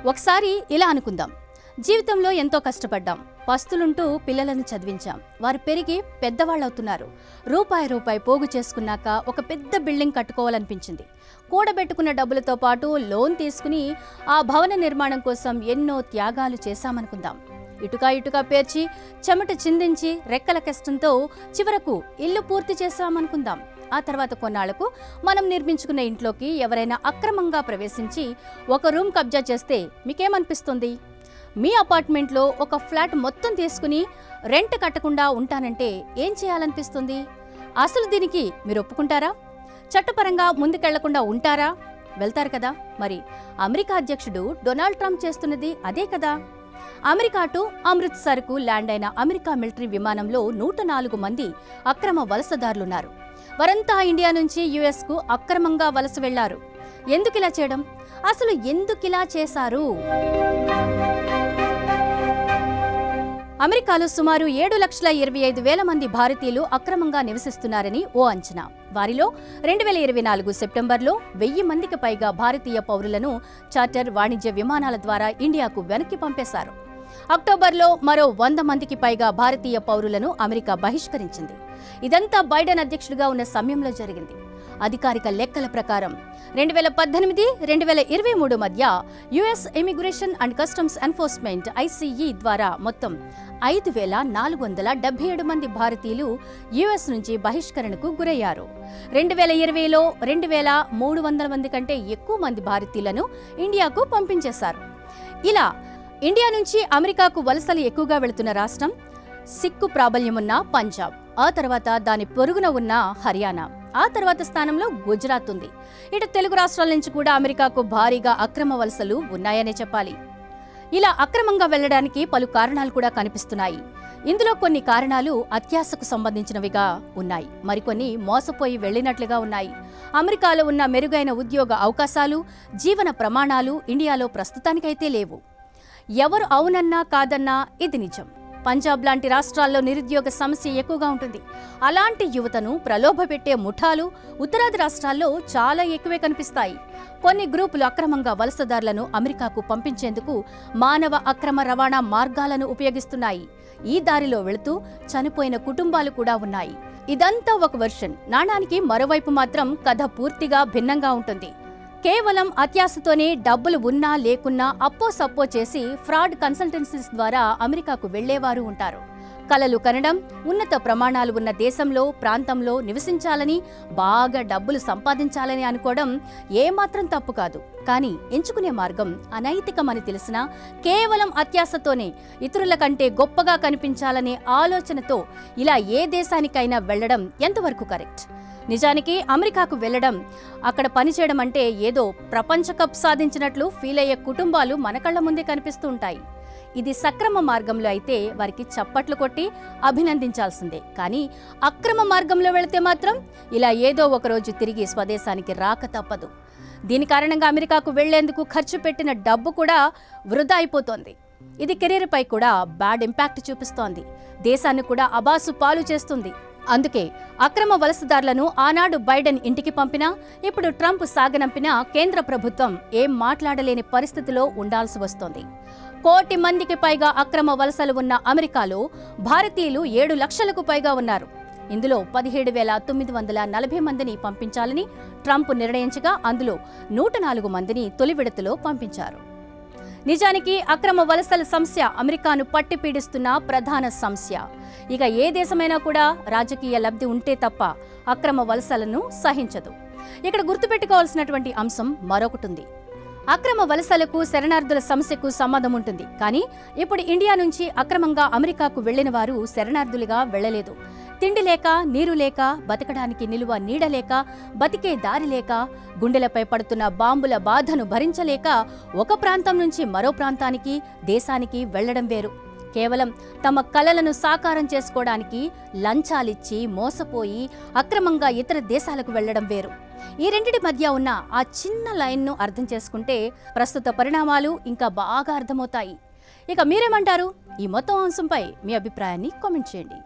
ఒకసారి ఇలా అనుకుందాం, జీవితంలో ఎంతో కష్టపడ్డాం, పస్తులుంటూ పిల్లలను చదివించాం, వారు పెరిగి పెద్దవాళ్ళవుతున్నారు. రూపాయి పోగు చేసుకున్నాక ఒక పెద్ద బిల్డింగ్ కట్టుకోవాలనిపించింది. కూడబెట్టుకున్న డబ్బులతో పాటు లోన్ తీసుకుని ఆ భవన నిర్మాణం కోసం ఎన్నో త్యాగాలు చేశామనుకుందాం. ఇటుక పేర్చి చెమట చిందించి రెక్కల కష్టంతో చివరకు ఇల్లు పూర్తి చేశామనుకుందాం. ఆ తర్వాత కొన్నాళ్లకు మనం నిర్మించుకున్న ఇంట్లోకి ఎవరైనా అక్రమంగా ప్రవేశించి ఒక రూమ్ కబ్జా చేస్తే మీకేమనిపిస్తుంది? మీ అపార్ట్మెంట్లో ఒక ఫ్లాట్ మొత్తం తీసుకుని రెంట్ కట్టకుండా ఉంటానంటే ఏం చేయాలనిపిస్తుంది? అసలు దీనికి మీరు ఒప్పుకుంటారా? చట్టపరంగా ముందుకెళ్లకుండా ఉంటారా? వెళ్తారు కదా. మరి అమెరికా అధ్యక్షుడు డొనాల్డ్ ట్రంప్ చేస్తున్నది అదే కదా. అమెరికా టు అమృత్సర్కు ల్యాండ్ అయిన అమెరికా మిలిటరీ విమానంలో 104 మంది అక్రమ వలసదారులున్నారు. వారంతా ఇండియా నుంచి యుఎస్కు అక్రమంగా వలస వెళ్లారు. ఎందుకిలా చేయడం? అసలు ఎందుకిలా చేశారు? అమెరికాలో సుమారు 7,25,000 మంది భారతీయులు అక్రమంగా నివసిస్తున్నారని ఓ అంచనా. వారిలో 2024 సెప్టెంబర్లో 1000 మందికి పైగా భారతీయ పౌరులను చార్టర్ వాణిజ్య విమానాల ద్వారా ఇండియాకు వెనక్కి పంపేశారు. అక్టోబర్లో మరో 100 మందికి పైగా భారతీయ పౌరులను అమెరికా బహిష్కరించింది. ఇదంతా బైడెన్ అధ్యక్షుడిగా ఉన్న సమయంలో జరిగింది. అధికారిక లెక్కల ప్రకారం 2018-2023 మధ్య US immigration and customs enforcement ICE ద్వారా మొత్తం 5,477 మంది భారతీయులు యుఎస్ నుంచి బహిష్కరణకు గురయ్యారు. 2020లో 2,300 మంది కంటే ఎక్కువ మంది భారతీయులను ఇండియాకు పంపించేశారు. ఇలా ఇండియా నుంచి అమెరికాకు వలసలు ఎక్కువగా వెళుతున్న రాష్ట్రం సిక్కు ప్రాబల్యమున్న పంజాబ్, ఆ తర్వాత దాని పొరుగున ఉన్న హర్యానా, ఆ తర్వాత స్థానంలో గుజరాత్ ఉంది. ఇటు తెలుగు రాష్ట్రాల నుంచి కూడా అమెరికాకు భారీగా అక్రమ వలసలు ఉన్నాయనే చెప్పాలి. ఇలా అక్రమంగా వెళ్లడానికి పలు కారణాలు కూడా కనిపిస్తున్నాయి. ఇందులో కొన్ని కారణాలు అత్యాశకు సంబంధించినవిగా ఉన్నాయి, మరికొన్ని మోసపోయి వెళ్లినట్లుగా ఉన్నాయి. అమెరికాలో ఉన్న మెరుగైన ఉద్యోగ అవకాశాలు, జీవన ప్రమాణాలు ఇండియాలో ప్రస్తుతానికైతే లేవు. ఎవరు అవునన్నా కాదన్నా ఇది నిజం. పంజాబ్ లాంటి రాష్ట్రాల్లో నిరుద్యోగ సమస్య ఎక్కువగా ఉంటుంది. అలాంటి యువతను ప్రలోభపెట్టే ముఠాలు ఉత్తరాది రాష్ట్రాల్లో చాలా ఎక్కువే కనిపిస్తాయి. కొన్ని గ్రూపులు అక్రమంగా వలసదారులను అమెరికాకు పంపించేందుకు మానవ అక్రమ రవాణా మార్గాలను ఉపయోగిస్తున్నాయి. ఈ దారిలో వెళుతూ చనిపోయిన కుటుంబాలు కూడా ఉన్నాయి. ఇదంతా ఒక వెర్షన్. నాణానికి మరోవైపు మాత్రం కథ పూర్తిగా భిన్నంగా ఉంటుంది. కేవలం అత్యాశతోనే డబ్బులు ఉన్నా లేకున్నా అప్పో సప్పో చేసి ఫ్రాడ్ కన్సల్టెన్సీస్ ద్వారా అమెరికాకు వెళ్లేవారు ఉంటారు. కలలు కనడం, ఉన్నత ప్రమాణాలు ఉన్న దేశంలో ప్రాంతంలో నివసించాలని, బాగా డబ్బులు సంపాదించాలని అనుకోవడం ఏమాత్రం తప్పు కాదు. కానీ ఎంచుకునే మార్గం అనైతికమని తెలిసినా కేవలం అత్యాశతోనే ఇతరుల కంటే గొప్పగా కనిపించాలనే ఆలోచనతో ఇలా ఏ దేశానికైనా వెళ్లడం ఎంతవరకు కరెక్ట్? నిజానికి అమెరికాకు వెళ్లడం, అక్కడ పనిచేయడం అంటే ఏదో ప్రపంచ కప్ సాధించినట్లు ఫీల్ అయ్యే కుటుంబాలు మన కళ్ల ముందే కనిపిస్తూ ఉంటాయి. ఇది సక్రమ మార్గంలో అయితే వారికి చప్పట్లు కొట్టి అభినందించాల్సిందే. కానీ అక్రమ మార్గంలో వెళితే మాత్రం ఇలా ఏదో ఒకరోజు తిరిగి స్వదేశానికి రాక తప్పదు. దీని కారణంగా అమెరికాకు వెళ్లేందుకు ఖర్చు పెట్టిన డబ్బు కూడా వృధా అయిపోతోంది. ఇది కెరీర్పై కూడా బ్యాడ్ ఇంపాక్ట్ చూపిస్తోంది. దేశాన్ని కూడా అబాసు పాలు చేస్తుంది. అందుకే అక్రమ వలసదారులను ఆనాడు బైడెన్ ఇంటికి పంపినా, ఇప్పుడు ట్రంప్ సాగనంపినా కేంద్ర ప్రభుత్వం ఏం మాట్లాడలేని పరిస్థితిలో ఉండాల్సి వస్తోంది. 1 కోటి మందికి పైగా అక్రమ వలసలు ఉన్న అమెరికాలో భారతీయులు 7 లక్షలకు పైగా ఉన్నారు. ఇందులో 17,940 మందిని పంపించాలని ట్రంప్ నిర్ణయించగా అందులో 104 మందిని తొలి విడతలో పంపించారు. నిజానికి అక్రమ వలసల సమస్య అమెరికాను పట్టి పీడిస్తున్న ప్రధాన సమస్య. ఇక ఏ దేశమైనా కూడా రాజకీయ లబ్ధి ఉంటే తప్ప అక్రమ వలసలను సహించదు. ఇక్కడ గుర్తుపెట్టుకోవాల్సినటువంటి అంశం మరొకటుంది. అక్రమ వలసలకు శరణార్థుల సమస్యకు సంబంధం ఉంటుంది. కానీ ఇప్పుడు ఇండియా నుంచి అక్రమంగా అమెరికాకు వెళ్లిన వారు శరణార్థులుగా వెళ్లలేదు. తిండి లేక, నీరు లేక, బతకడానికి నిలువ నీడ లేక, బతికే దారి లేక, గుండెలపై పడుతున్న బాంబుల బాధను భరించలేక ఒక ప్రాంతం నుంచి మరో ప్రాంతానికి, దేశానికి వెళ్లడం వేరు. కేవలం తమ కలలను సాకారం చేసుకోవడానికి లంచాలిచ్చి మోసపోయి అక్రమంగా ఇతర దేశాలకు వెళ్లడం వేరు. ఈ రెండిటి మధ్య ఉన్న ఆ చిన్న లైన్ను అర్థం చేసుకుంటే ప్రస్తుత పరిణామాలు ఇంకా బాగా అర్థమవుతాయి. ఇక మీరేమంటారు? ఈ మొత్తం అంశంపై మీ అభిప్రాయాన్ని కామెంట్ చేయండి.